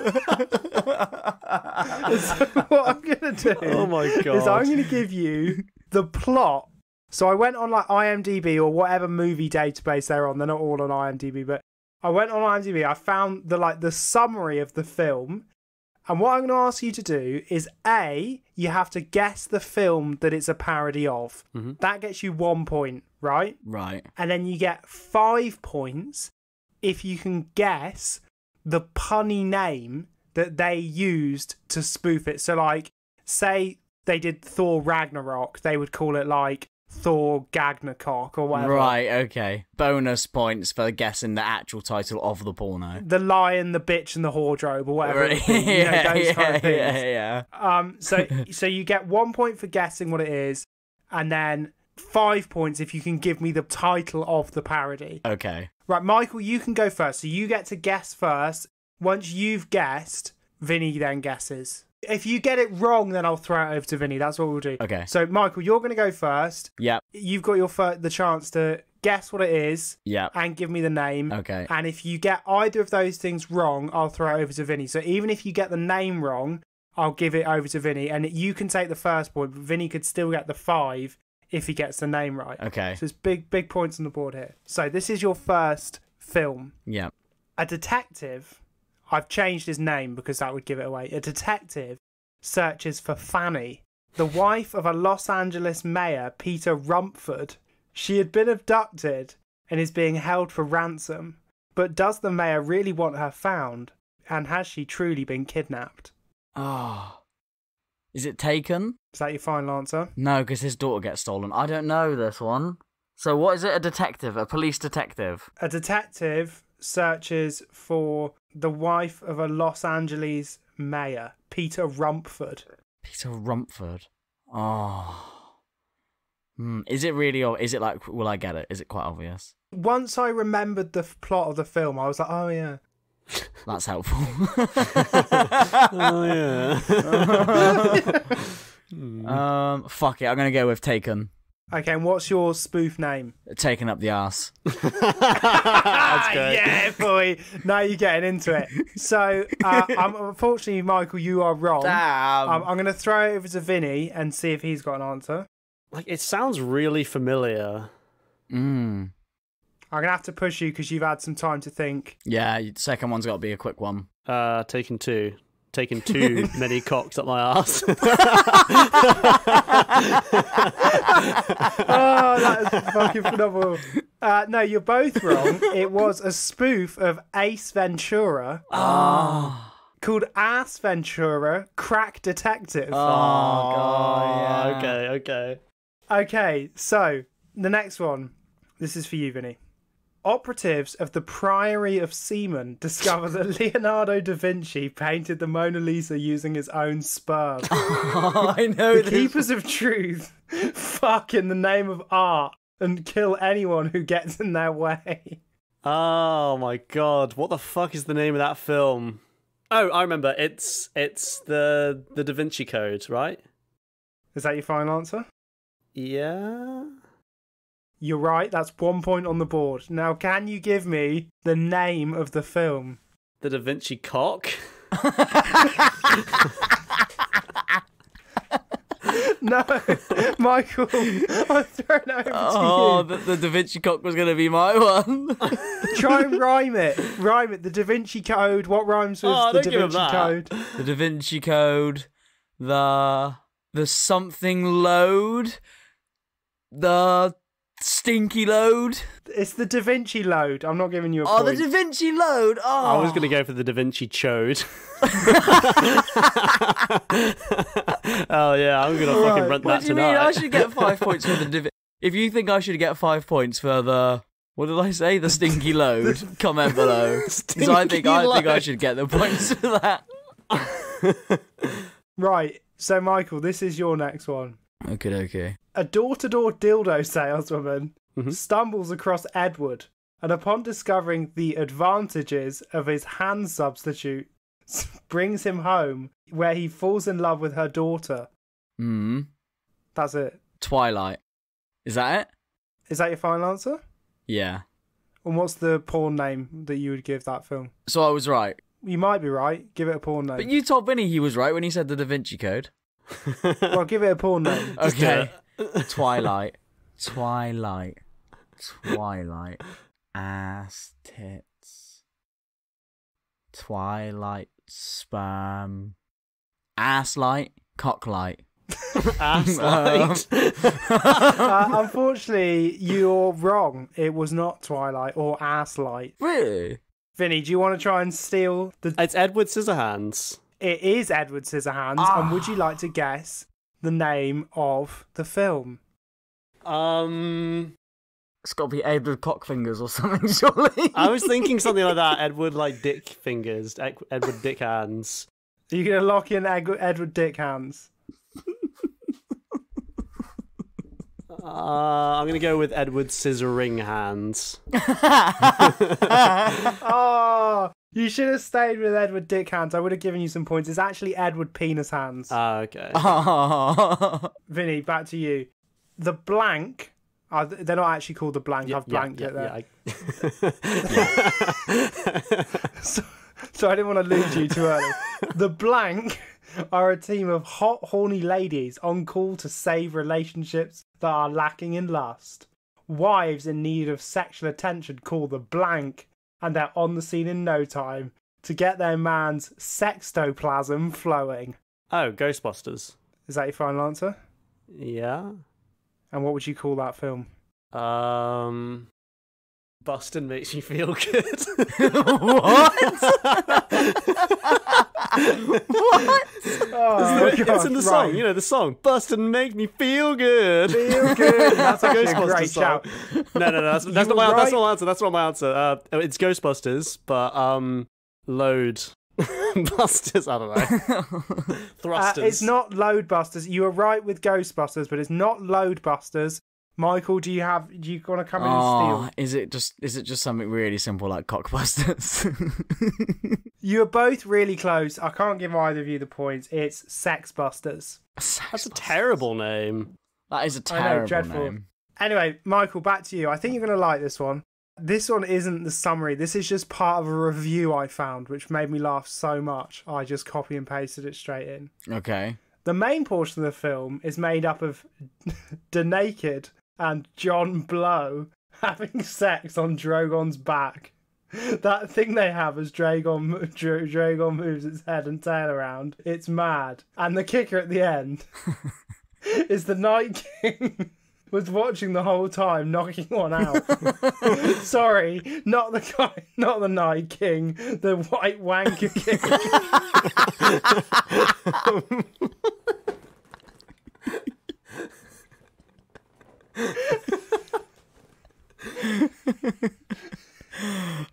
So what I'm going to do Oh my God. is I'm going to give you the plot. So I went on like IMDb or whatever movie database they're on. They're not all on IMDb, but I went on IMDb. I found the summary of the film. And what I'm going to ask you to do is A, you have to guess the film that it's a parody of. Mm-hmm. That gets you 1 point, right? Right. And then you get 5 points if you can guess the punny name that they used to spoof it. So like, say they did Thor Ragnarok, they would call it like Thor Gagnacock or whatever. Right, okay. Bonus points for guessing the actual title of the porno. The Lion, the Bitch and the Wardrobe or whatever. Right. It would be, those kind of things. Yeah. So you get 1 point for guessing what it is, and then 5 points if you can give me the title of the parody. Okay. Right, Michael, you can go first. So you get to guess first. Once you've guessed, Vinny then guesses. If you get it wrong, then I'll throw it over to Vinny. That's what we'll do. Okay. So, Michael, you're going to go first. Yep. You've got the chance to guess what it is Yep. and give me the name. Okay. And if you get either of those things wrong, I'll throw it over to Vinny. So even if you get the name wrong, I'll give it over to Vinny. And you can take the first point, but Vinny could still get the 5 if he gets the name right. Okay. So it's big points on the board here. So this is your first film. Yep. A detective, I've changed his name because that would give it away. A detective searches for Fanny, the wife of a Los Angeles mayor, Peter Rumford. She had been abducted and is being held for ransom. But does the mayor really want her found? And has she truly been kidnapped? Oh. Is it Taken? Is that your final answer? No, because his daughter gets stolen. I don't know this one. So what is it? A detective? A police detective? A detective searches for the wife of a Los Angeles mayor, Peter Rumford. Peter Rumford. Oh. Is it really, or is it like, will I get it? Is it quite obvious? Once I remembered the plot of the film, I was like, oh yeah. That's helpful. Oh yeah. Fuck it. I'm gonna go with Taken. Okay, and what's your spoof name? Taken up the arse. That's great. Yeah, boy. Now you're getting into it. So, unfortunately, Michael, you are wrong. Damn. I'm going to throw it over to Vinny and see if he's got an answer. Like, it sounds really familiar. I'm going to have to push you because you've had some time to think. Yeah, the second one's got to be a quick one. Taken two. Taken too many cocks up my ass. Oh, that is fucking phenomenal. No, you're both wrong. It was a spoof of Ace Ventura called Ass Ventura, Crack Detective. Oh, God, yeah. Okay. Okay, so the next one. This is for you, Vinny. Operatives of the Priory of Seaman discover that Leonardo da Vinci painted the Mona Lisa using his own sperm. Oh, I know The Keepers of Truth fuck in the name of art and kill anyone who gets in their way. Oh my God! What the fuck is the name of that film? Oh, I remember. It's the Da Vinci Code, right? Is that your final answer? Yeah. You're right, that's 1 point on the board. Now, can you give me the name of the film? The Da Vinci Cock. No, Michael, I'm throwing it over Oh, to you. the Da Vinci Cock was going to be my one. Try and rhyme it. Rhyme it. The Da Vinci Code. What rhymes with Oh, the don't Da give him Vinci that. Code? The Da Vinci Code. The something load. The Stinky load. It's the Da Vinci Load. I'm not giving you a Oh, point. the Da Vinci load. Oh, I was going to go for the Da Vinci Chode. Oh yeah, I'm going to fucking rent What that do you tonight. mean? I should get 5 points for the Da Vinci. If you think I should get 5 points for the, what did I say? The stinky load. Comment below. Because I think I should get the points for that. Right. So, Michael, this is your next one. Okay. A door-to-door dildo saleswoman stumbles across Edward, and upon discovering the advantages of his hand substitute, brings him home, where he falls in love with her daughter. That's it. Twilight. Is that it? Is that your final answer? Yeah. And what's the porn name that you would give that film? So I was right. You might be right. Give it a porn name. But you told Vinny he was right when he said the Da Vinci Code. Well, give it a porn name. Okay. Twilight. Ass tits. Twilight sperm. Ass light. Cock light. Ass light. Unfortunately, you're wrong. It was not Twilight or Ass Light. Really? Vinny, do you want to try and steal the... It's Edward Scissorhands. It is Edward Scissorhands, and would you like to guess the name of the film? It's got to be Edward Cockfingers or something, surely. I was thinking something like that. Edward, like, Dick Fingers. Edward Dick Hands. Are you going to lock in Edward Dick Hands? I'm going to go with Edward Scissoring Hands. Oh, you should have stayed with Edward Dick Hands. I would have given you some points. It's actually Edward Penis Hands. Okay. Vinny, back to you. The blank... they're not actually called the blank. I've blanked it there. So I didn't want to lose you too early. The blank are a team of hot, horny ladies on call to save relationships that are lacking in lust. Wives in need of sexual attention call the blank, and they're on the scene in no time to get their man's sextoplasm flowing. Oh, Ghostbusters. Is that your final answer? Yeah. And what would you call that film? Bustin' makes me feel good. What? What? Oh, It's in the song, right. you know, the song. Bustin' make me feel good. Feel good. That's actually a Ghostbusters great song. shout. No, that's You not were my right. that's not my answer. That's not my answer. It's Ghostbusters, but load busters. I don't know. Thrusters. It's not Loadbusters. You were right with Ghostbusters, but it's not Loadbusters. Michael, do you want to come in and steal? Is it just something really simple like Cockbusters? You're both really close. I can't give either of you the points. It's Sexbusters. That's a terrible name. That is a I know, terrible dreadful. name. Anyway, Michael, back to you. I think you're going to like this one. This one isn't the summary. This is just part of a review I found, which made me laugh so much. I just copy and pasted it straight in. Okay. The main portion of the film is made up of Da Naked and John Blow having sex on Drogon's back. That thing they have as Drogon moves its head and tail around. It's mad. And the kicker at the end is the Night King was watching the whole time, knocking one out. Sorry, not the Night King, the White Wanker King.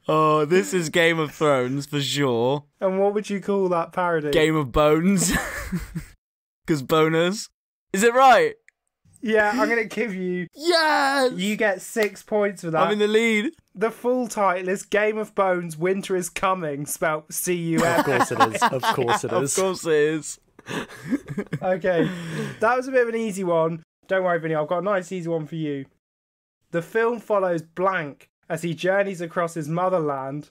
Oh, this is Game of Thrones for sure. And what would you call that parody? Game of Bones. Because boners. Is it right? Yeah, I'm going to give you... Yes! You get 6 points for that. I'm in the lead. The full title is Game of Bones, Winter is Coming, spelt C-U-M. Of course it is. Of course it is. Of course it is. Okay, that was a bit of an easy one. Don't worry, Vinny, I've got a nice easy one for you. The film follows Blank as he journeys across his motherland,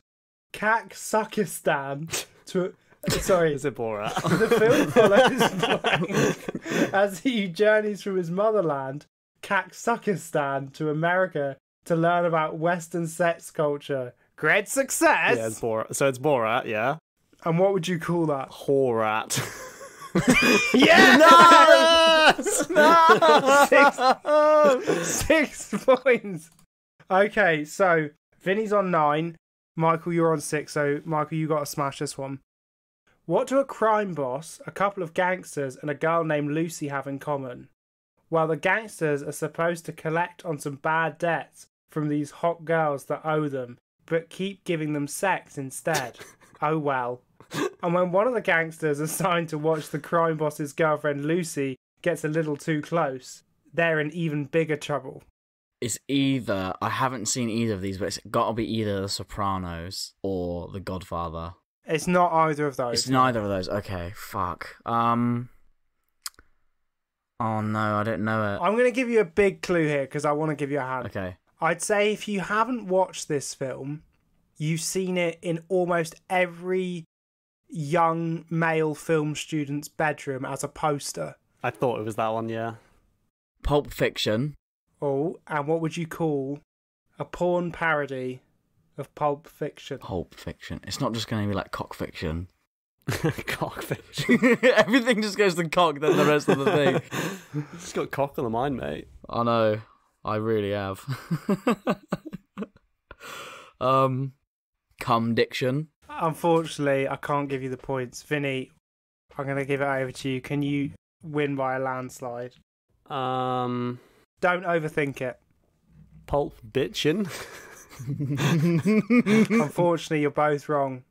Kazakhstan, to... Sorry. Is it Borat? The film follows Blank as he journeys from his motherland, Kazakhstan, to America to learn about Western sex culture. Great success! Yeah, it's Borat. So it's Borat, yeah? And what would you call that? Whorat. Yeah! Yes! No! 6 points. Okay, so Vinny's on 9. Michael, you're on 6. So, Michael, you got to smash this one. What do a crime boss, a couple of gangsters, and a girl named Lucy have in common? Well, the gangsters are supposed to collect on some bad debts from these hot girls that owe them, but keep giving them sex instead. Oh well. And when one of the gangsters assigned to watch the crime boss's girlfriend Lucy gets a little too close, they're in even bigger trouble. It's either, I haven't seen either of these, but it's got to be either The Sopranos or The Godfather. It's not either of those. It's neither of those. Okay, fuck. Oh no, I don't know it. I'm going to give you a big clue here because I want to give you a hand. Okay. I'd say if you haven't watched this film, you've seen it in almost every young male film student's bedroom as a poster. I thought it was that one, yeah. Pulp Fiction. Oh, and what would you call a porn parody of Pulp Fiction? Pulp Fiction. It's not just going to be like cock fiction. Cock fiction. Everything just goes to cock, then the rest of the thing. Just got cock on the mind, mate. I know. I really have. Cum diction. Unfortunately, I can't give you the points. Vinny, I'm going to give it over to you. Can you win by a landslide? Don't overthink it. Pulp bitchin'. Unfortunately, you're both wrong.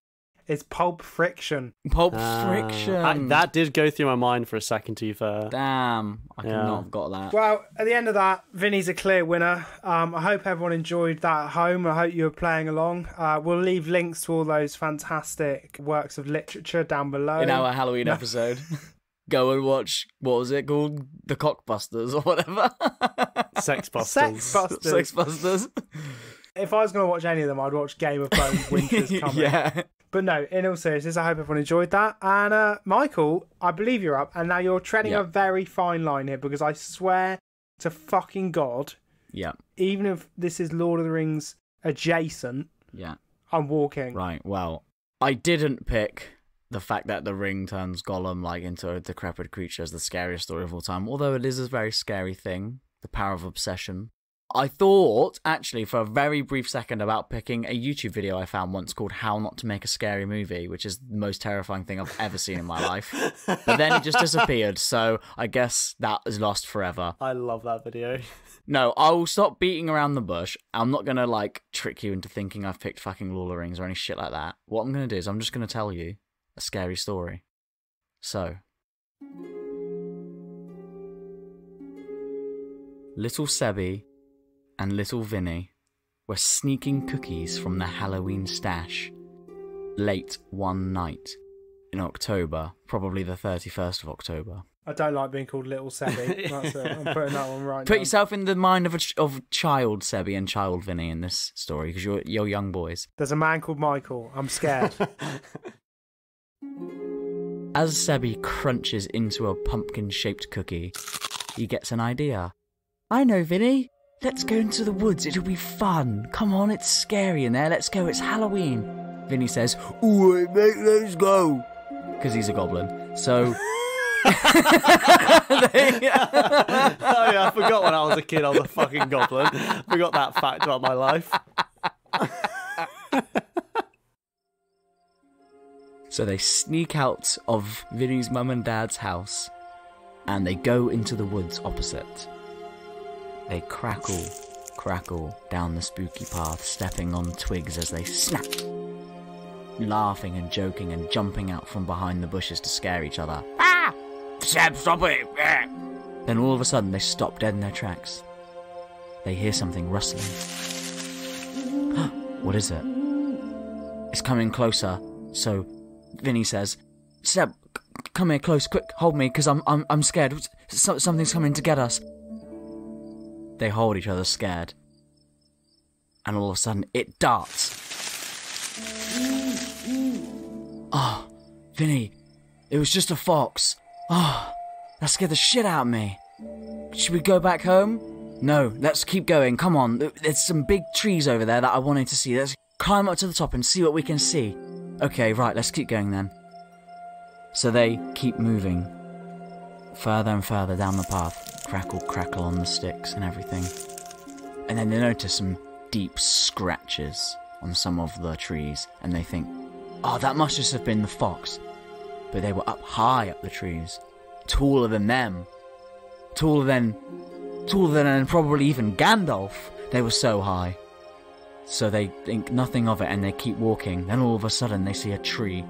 It's Pulp Friction. Pulp Friction. That did go through my mind for a second, to be fair. Damn. I could not have got that. Well, at the end of that, Vinny's a clear winner. I hope everyone enjoyed that at home. I hope you were playing along. We'll leave links to all those fantastic works of literature down below. In our Halloween episode. Go and watch, what was it called? The Cockbusters or whatever. Sex Busters. Sex Busters. If I was going to watch any of them, I'd watch Game of Thrones, Winter's Coming. Yeah. But no, in all seriousness, I hope everyone enjoyed that. And Michael, I believe you're up. And now you're treading a very fine line here because I swear to fucking God, even if this is Lord of the Rings adjacent, I'm walking. Right, well, I didn't pick the fact that the ring turns Gollum like into a decrepit creature as the scariest story of all time, although it is a very scary thing, the power of obsession. I thought, actually, for a very brief second about picking a YouTube video I found once called How Not to Make a Scary Movie, which is the most terrifying thing I've ever seen in my life. But then it just disappeared, so I guess that is lost forever. I love that video. No, I will stop beating around the bush. I'm not going to, like, trick you into thinking I've picked fucking Lord of the Rings or any shit like that. What I'm going to do is I'm just going to tell you a scary story. So, little Sebby and little Vinny were sneaking cookies from the Halloween stash late one night in October, probably the 31st of October. I don't like being called Little Sebby. That's it. I'm putting that one right Put now. yourself in the mind of child Sebby and child Vinny in this story, because you're young boys. There's a man called Michael. I'm scared. As Sebby crunches into a pumpkin-shaped cookie, he gets an idea. I know, Vinny. Let's go into the woods. It'll be fun. Come on, it's scary in there. Let's go. It's Halloween. Vinny says, "Ooh, mate, let's go." Because he's a goblin. So... Oh yeah, I forgot when I was a kid I was a fucking goblin. Forgot that fact about my life. So they sneak out of Vinny's mum and dad's house and they go into the woods opposite. They crackle down the spooky path, stepping on twigs as they snap, laughing and joking and jumping out from behind the bushes to scare each other. Ah! Seb, stop it! Then all of a sudden they stop dead in their tracks. They hear something rustling. What is it? It's coming closer. So Vinny says, "Seb, come here close, quick, hold me, because I'm scared. Something's coming to get us." They hold each other scared. And all of a sudden, it darts. Oh, Vinny, it was just a fox. Oh, that scared the shit out of me. Should we go back home? No, let's keep going. Come on, there's some big trees over there that I wanted to see. Let's climb up to the top and see what we can see. Okay, right, let's keep going then. So they keep moving. further and further down the path, crackle, crackle on the sticks and everything. And then they notice some deep scratches on some of the trees, and they think, oh, that must just have been the fox. But they were up high up the trees, taller than them, taller than probably even Gandalf. They were so high. So they think nothing of it, and they keep walking. Then all of a sudden they see a tree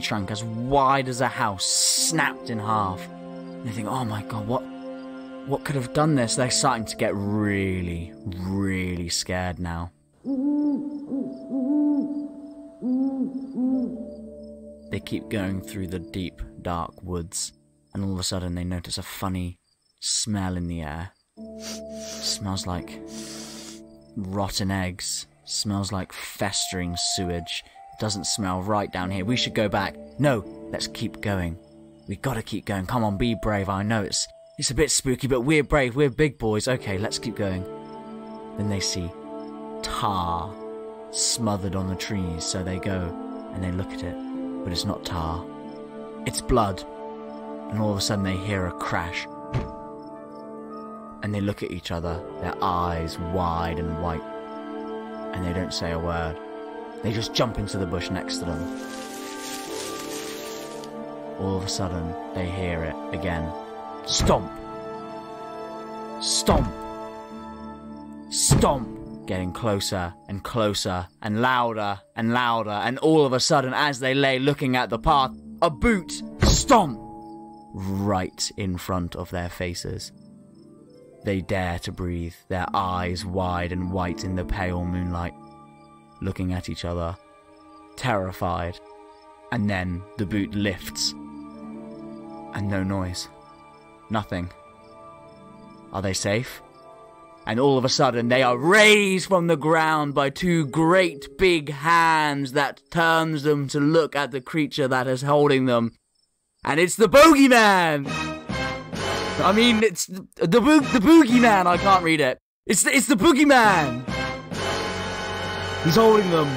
trunk as wide as a house snapped in half. And they think, oh my god, what could have done this? They're starting to get really, really scared now. They keep going through the deep, dark woods, and all of a sudden they notice a funny smell in the air. Smells like rotten eggs. Smells like festering sewage. It doesn't smell right down here. We should go back. No, let's keep going. We gotta keep going. Come on, be brave. I know it's a bit spooky, but we're brave. We're big boys. Okay, let's keep going. Then they see tar smothered on the trees, so they go and they look at it, but it's not tar. It's blood. And all of a sudden they hear a crash. And they look at each other, their eyes wide and white, and they don't say a word. They just jump into the bush next to them. All of a sudden, they hear it again. Stomp! Stomp! Stomp! Getting closer and closer and louder, and all of a sudden, as they lay looking at the path, a boot! Stomp! Right in front of their faces. They dare to breathe, their eyes wide and white in the pale moonlight, looking at each other, terrified. And then the boot lifts, and no noise. Nothing. Are they safe? And all of a sudden they are raised from the ground by two great big hands that turns them to look at the creature that is holding them. And it's the bogeyman! I mean, it's the boogeyman. I can't read it. It's the boogeyman. He's holding them,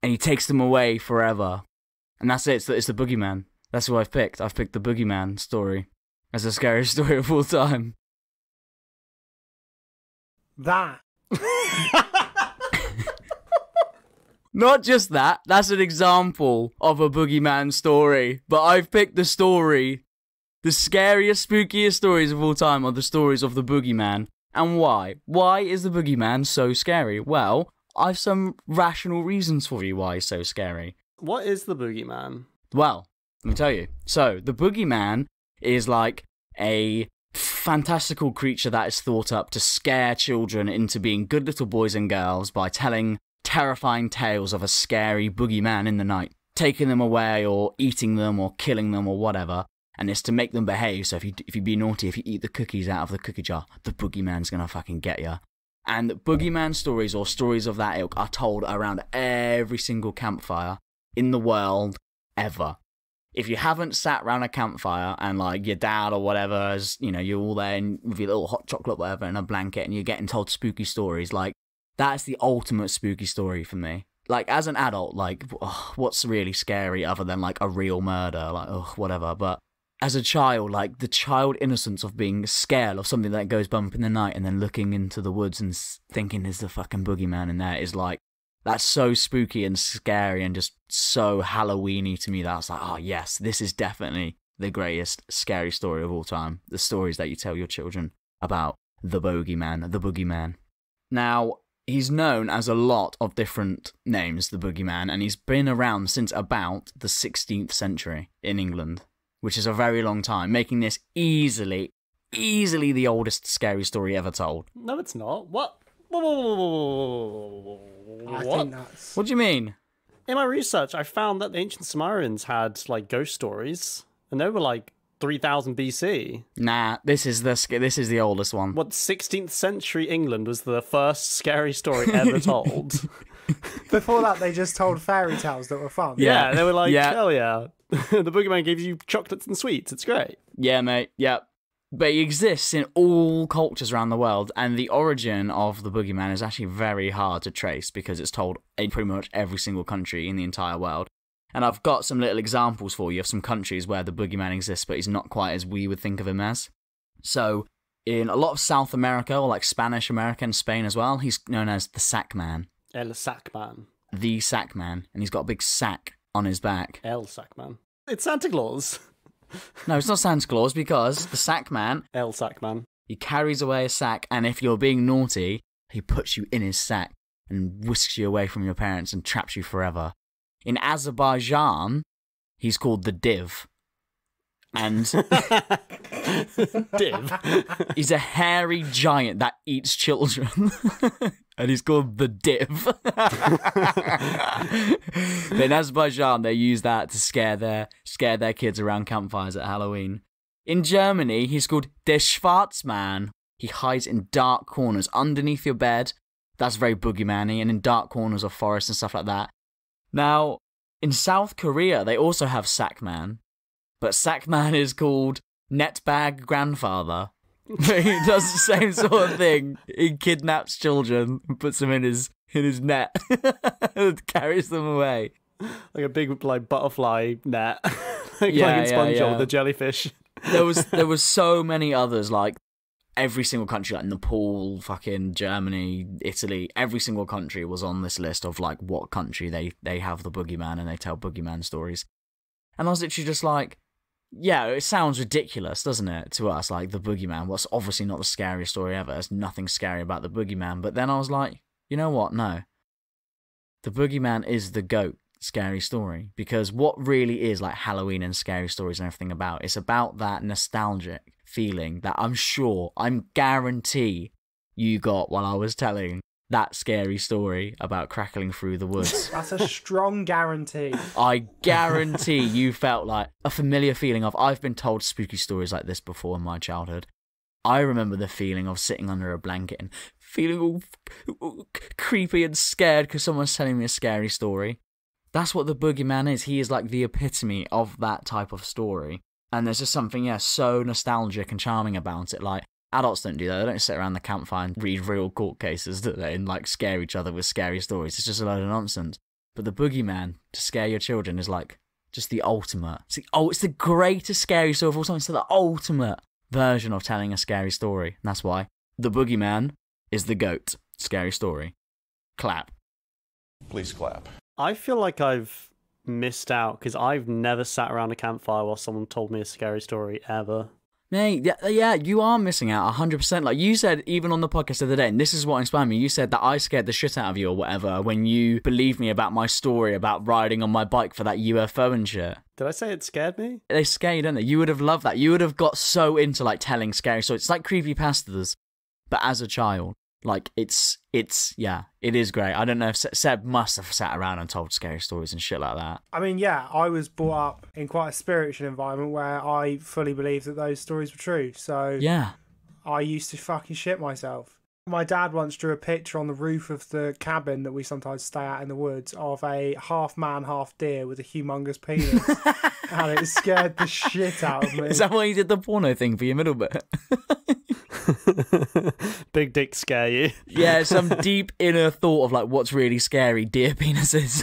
and he takes them away forever. And that's it. It's the boogeyman. That's who I've picked. I've picked the boogeyman story as the scariest story of all time. That. Not just that. That's an example of a boogeyman story. But I've picked the story. The scariest, spookiest stories of all time are the stories of the boogeyman. And why? Why is the boogeyman so scary? Well, I've some rational reasons for you why he's so scary. What is the boogeyman? Well, let me tell you. So, the boogeyman is like a fantastical creature that is thought up to scare children into being good little boys and girls by telling terrifying tales of a scary boogeyman in the night, taking them away or eating them or killing them or whatever. And it's to make them behave, so if you be naughty, if you eat the cookies out of the cookie jar, the boogeyman's gonna fucking get you. And boogeyman stories, or stories of that ilk, are told around every single campfire in the world, ever. If you haven't sat around a campfire and, like, your dad or whatever is, you know, you're all there with your little hot chocolate, whatever, in a blanket, and you're getting told spooky stories, like, that's the ultimate spooky story for me. Like, as an adult, like, what's really scary other than, like, a real murder? Like, whatever, but as a child, like, the child innocence of being scared of something that goes bump in the night and then looking into the woods and thinking there's the fucking boogeyman in there is like, that's so spooky and scary and just so Halloween-y to me that I was like, oh yes, this is definitely the greatest scary story of all time. The stories that you tell your children about the boogeyman. Now, he's known as a lot of different names, the boogeyman, and he's been around since about the 16th century in England, which is a very long time, making this easily the oldest scary story ever told. No, it's not. What? I think that's... What do you mean? In my research, I found that the ancient Sumerians had, like, ghost stories, and they were, like, 3000 BC. Nah, this is the oldest one. What, 16th century England was the first scary story ever told. Before that, they just told fairy tales that were fun. Yeah, they were like, Yeah. hell yeah. The boogeyman gives you chocolates and sweets. It's great. Yeah, mate, yeah. But he exists in all cultures around the world, and the origin of the boogeyman is actually very hard to trace because it's told in pretty much every single country in the entire world. And I've got some little examples for you of some countries where the boogeyman exists, but he's not quite as we would think of him as. So, in a lot of South America, or like Spanish America and Spain as well, he's known as the sack man. El Sackman. The sack man. And he's got a big sack on his back. El Sackman. It's Santa Claus. No, it's not Santa Claus, because the sack man, El Sackman. he carries away a sack, and if you're being naughty, he puts you in his sack and whisks you away from your parents and traps you forever. In Azerbaijan, he's called the Div. And Div. he's a hairy giant that eats children. And he's called the Div. But in Azerbaijan, they use that to scare their kids around campfires at Halloween. In Germany, he's called der Schwarzmann. He hides in dark corners underneath your bed. That's very boogeyman-y, and in dark corners of forests and stuff like that. Now, in South Korea, they also have Sackman, but Sackman is called Netbag Grandfather. He does the same sort of thing. He kidnaps children and puts them in his net and carries them away. Like a big butterfly net. Like Yeah, playing yeah, SpongeBob yeah. with the jellyfish. There was so many others, like every single country, like Nepal, fucking Germany, Italy, every single country was on this list of like what country they have the boogeyman and they tell boogeyman stories. And I was literally just like, yeah, it sounds ridiculous, doesn't it, to us, like the boogeyman. What's obviously not the scariest story ever. There's nothing scary about the boogeyman. But then I was like, you know what? No. The boogeyman is the GOAT scary story, because what really is like Halloween and scary stories and everything about, it's about that nostalgic feeling that I'm guarantee you got while I was telling that scary story about crackling through the woods. That's a strong guarantee. I guarantee you felt like a familiar feeling of, I've been told spooky stories like this before in my childhood. I remember the feeling of sitting under a blanket and feeling all creepy and scared because someone's telling me a scary story. That's what the boogeyman is. He is like the epitome of that type of story. And there's just something, so nostalgic and charming about it. Like, adults don't do that. They don't sit around the campfire and read real court cases, do they? And like scare each other with scary stories. It's just a load of nonsense. But the boogeyman, to scare your children, is like just the ultimate. It's the greatest scary story of all time. It's the ultimate version of telling a scary story. And that's why the boogeyman is the GOAT scary story. Clap. Please clap. I feel like I've missed out because I've never sat around a campfire while someone told me a scary story ever. Mate, yeah, you are missing out 100%. Like you said, even on the podcast the other day, and this is what inspired me, you said that I scared the shit out of you or whatever when you believed me about my story about riding on my bike for that UFO and shit. Did I say it scared me? They scare you, don't they? You would have loved that. You would have got so into like telling scary stories. It's like creepypastas, but as a child. Like, it is great. I don't know if Seb must have sat around and told scary stories and shit like that. I mean, yeah, I was brought up in quite a spiritual environment where I fully believed that those stories were true. So Yeah. I used to fucking shit myself. My dad once drew a picture on the roof of the cabin that we sometimes stay at in the woods of a half man, half deer with a humongous penis. And it scared the shit out of me. Is that why you did the porno thing for your middle bit? Big dick scare you. Yeah, some deep inner thought of like what's really scary, deer penises.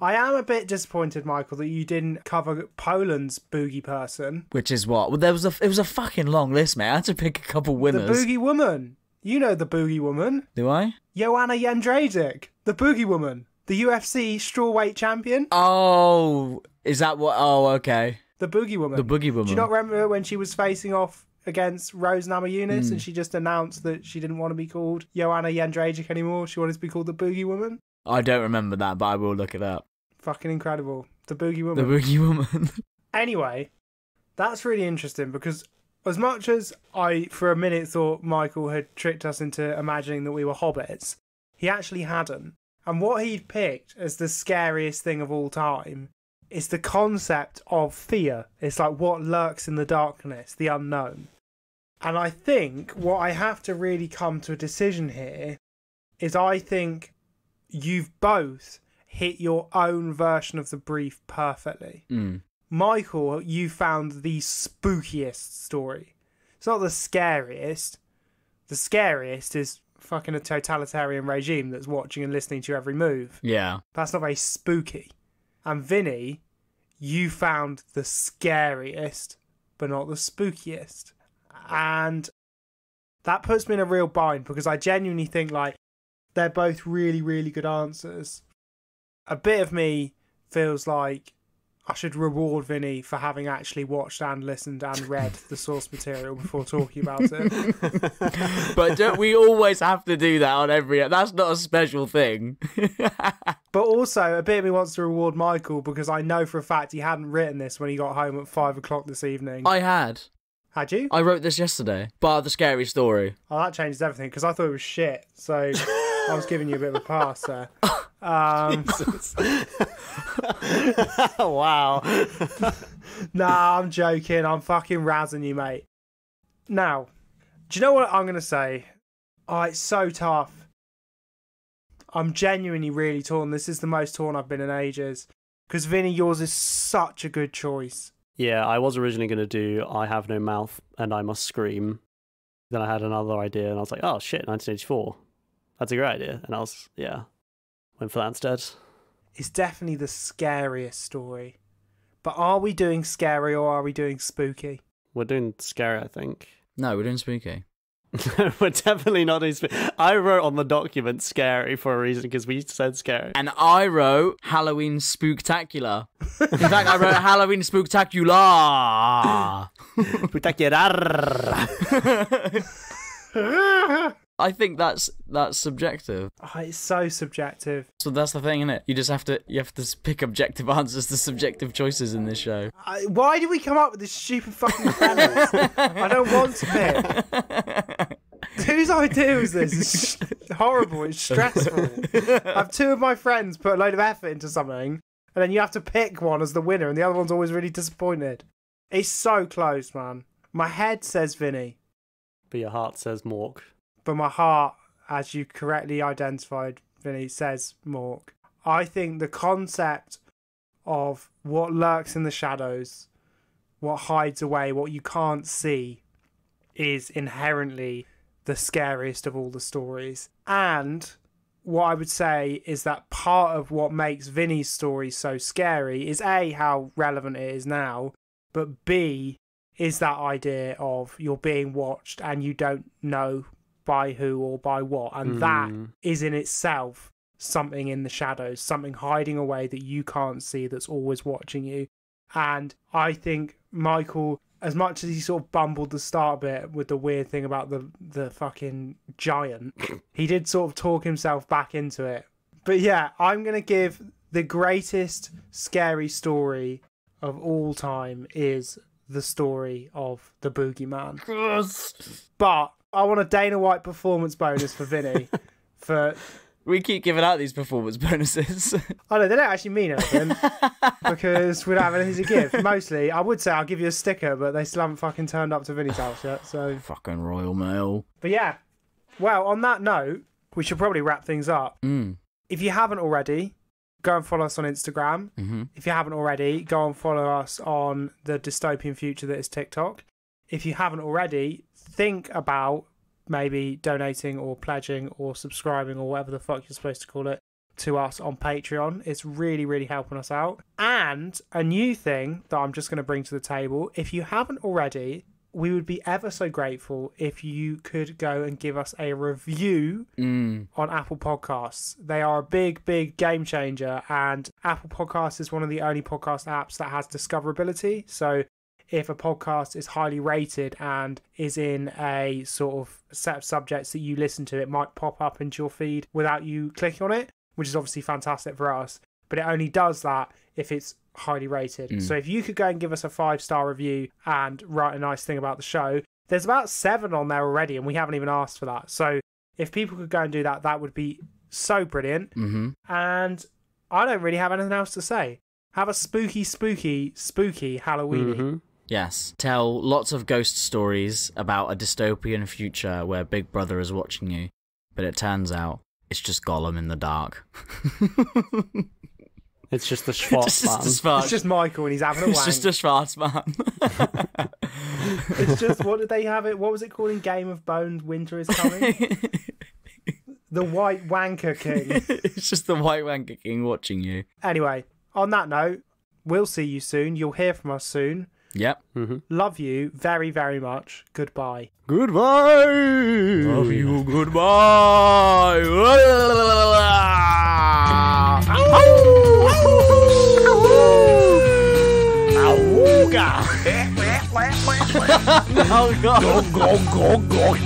I am a bit disappointed, Michael, that you didn't cover Poland's boogie person. Which is what? Well, it was a fucking long list, mate. I had to pick a couple winners. The boogie woman. You know the boogie woman. Do I? Joanna Jędrzejczyk, the boogie woman. The UFC strawweight champion. Oh, is that what? Oh, okay. The boogie woman. The boogie woman. Do you not remember when she was facing off against Rose Namajunas and she just announced that she didn't want to be called Joanna Jędrzejczyk anymore? She wanted to be called the boogie woman? I don't remember that, but I will look it up. Fucking incredible. The boogie woman. The boogie woman. Anyway, that's really interesting because as much as I, for a minute, thought Michael had tricked us into imagining that we were hobbits, he actually hadn't. And what he'd picked as the scariest thing of all time is the concept of fear. It's like what lurks in the darkness, the unknown. And I think what I have to really come to a decision here is I think you've both hit your own version of the brief perfectly. Michael, you found the spookiest story. It's not the scariest. The scariest is fucking a totalitarian regime that's watching and listening to your every move. Yeah. That's not very spooky. And Vinny, you found the scariest, but not the spookiest. And that puts me in a real bind because I genuinely think like they're both really, really good answers. A bit of me feels like I should reward Vinny for having actually watched and listened and read the source material before talking about it. But don't we always have to do that on every... That's not a special thing. But also, a bit of me wants to reward Michael because I know for a fact he hadn't written this when he got home at 5 o'clock this evening. I had. Had you? I wrote this yesterday. Part of the scary story. Oh, that changes everything because I thought it was shit. So I was giving you a bit of a pass there. Wow. Nah, I'm joking. I'm fucking razzing you, mate. Now, do you know what I'm going to say? Oh, it's so tough. I'm genuinely really torn. This is the most torn I've been in ages. Because, Vinny, yours is such a good choice. Yeah, I was originally going to do I Have No Mouth and I Must Scream. Then I had another idea and I was like, oh shit, 1984. That's a great idea. And I was, went for that instead. It's definitely the scariest story. But are we doing scary or are we doing spooky? We're doing scary, I think. No, we're doing spooky. We're definitely not doing spooky. I wrote on the document scary for a reason because we said scary. And I wrote Halloween Spooktacular. In fact, I wrote Halloween Spooktacular. Spectacular. I think that's subjective. Oh, it's so subjective. So that's the thing, isn't it? You have to pick objective answers to subjective choices in this show. Why did we come up with this stupid fucking premise? I don't want to pick. Whose idea was this? It's horrible. It's stressful. I have two of my friends put a load of effort into something, and then you have to pick one as the winner, and the other one's always really disappointed. It's so close, man. My head says Vinny. But your heart says Mork. But my heart, as you correctly identified, Vinny, says Mork. I think the concept of what lurks in the shadows, what hides away, what you can't see, is inherently the scariest of all the stories. And what I would say is that part of what makes Vinny's story so scary is A, how relevant it is now, but B, is that idea of you're being watched and you don't know by who or by what, and that is in itself something in the shadows, something hiding away that you can't see that's always watching you. And I think Michael, as much as he sort of bumbled the start bit with the weird thing about the fucking giant, he did sort of talk himself back into it. But yeah, I'm going to give the greatest scary story of all time is the story of the Boogeyman. But I want a Dana White performance bonus for Vinny. We keep giving out these performance bonuses. I know, they don't actually mean anything because we don't have anything to give. Mostly, I would say I'll give you a sticker, but they still haven't fucking turned up to Vinny's house yet. So Fucking Royal Mail. But yeah, well, on that note, we should probably wrap things up. If you haven't already, go and follow us on Instagram. If you haven't already, go and follow us on the dystopian future that is TikTok. If you haven't already, think about maybe donating or pledging or subscribing or whatever the fuck you're supposed to call it to us on Patreon. It's really, really helping us out. And a new thing that I'm just going to bring to the table, if you haven't already, we would be ever so grateful if you could go and give us a review on Apple Podcasts. They are a big, big game changer, and Apple Podcasts is one of the only podcast apps that has discoverability. So if a podcast is highly rated and is in a sort of set of subjects that you listen to, it might pop up into your feed without you clicking on it, which is obviously fantastic for us. But it only does that if it's highly rated. So if you could go and give us a 5-star review and write a nice thing about the show, there's about 7 on there already and we haven't even asked for that. So if people could go and do that, that would be so brilliant. And I don't really have anything else to say. Have a spooky, spooky, spooky Halloween. Yes. Tell lots of ghost stories about a dystopian future where Big Brother is watching you, but it turns out it's just Gollum in the dark. It's just the Schwartz man. It's just Michael and he's having a wank. It's just a Schwartz man. It's just, what did they have it? What was it called in Game of Bones? Winter is coming? The White Wanker King. It's just the White Wanker King watching you. Anyway, on that note, we'll see you soon. You'll hear from us soon. Yep. Love you very, very much. Goodbye. Goodbye. Love you. Goodbye. Oh God. Go, go, go, go.